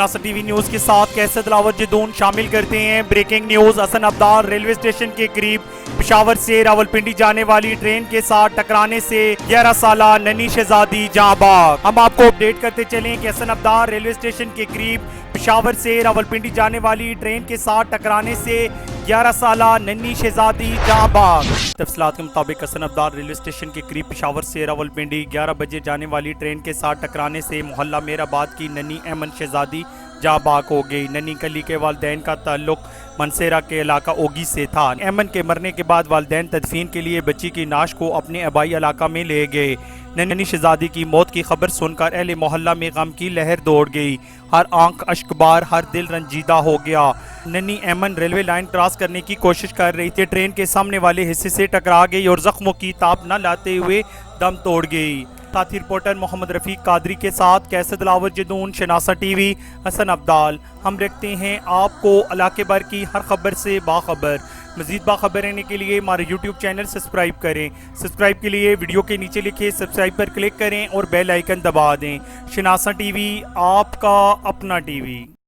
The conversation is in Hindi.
शनासा टीवी न्यूज के साथ कैसे दिलावर जदून शामिल करते हैं। Breaking news, Hasan Abdal railway station के करीब पेशावर से रावलपिंडी जाने वाली ट्रेन के साथ टकराने से 11 साला नन्ही शहजादी जाँ बाग। हम आपको अपडेट करते चलें कि हसन अब्दाल रेलवे स्टेशन के करीब पेशावर से रावलपिंडी जाने वाली ट्रेन के साथ टकराने से 11 साला नन्ही शहजादी जाँ बाग। तफसीलात के मुताबिक हसन अब्दाल रेलवे स्टेशन के करीब पेशावर से रावलपिंडी 11 बजे जाने वाली ट्रेन के साथ टकराने से मोहल्ला मेराबाद की नन्ही अहमद शहजादी जाँ बाग हो गई। नन्ही कली के वालदैन का ताल्लुक मनसेरा के इलाका ओगी से था। अहमद के मरने के बाद वालदैन तदफीन के लिए बच्ची की नाश को अपने आबाई इलाका में ले गए। नन्ही शहजादी की मौत की खबर सुनकर अहले मोहल्ला में गम की लहर दौड़ गई। हर आंख अश्कबार, हर दिल रंजीदा हो गया। नन्ही अहमद रेलवे लाइन क्रॉस करने की कोशिश कर रही थी, ट्रेन के सामने वाले हिस्से से टकरा गई और जख्मों की ताप न लाते हुए दम तोड़ गई। साथी रिपोर्टर मोहम्मद रफीक कादरी के साथ कैसे दिलावर जदून, शनासा टीवी, हसन अब्दाल। हम रखते हैं आपको इलाके भर की हर खबर से बाखबर। मज़ीद बाखबर रहने के लिए हमारे यूट्यूब चैनल सब्सक्राइब करें। सब्सक्राइब के लिए वीडियो के नीचे लिखे सब्सक्राइब पर क्लिक करें और बेल आइकन दबा दें। शनासा टीवी, आपका अपना टीवी।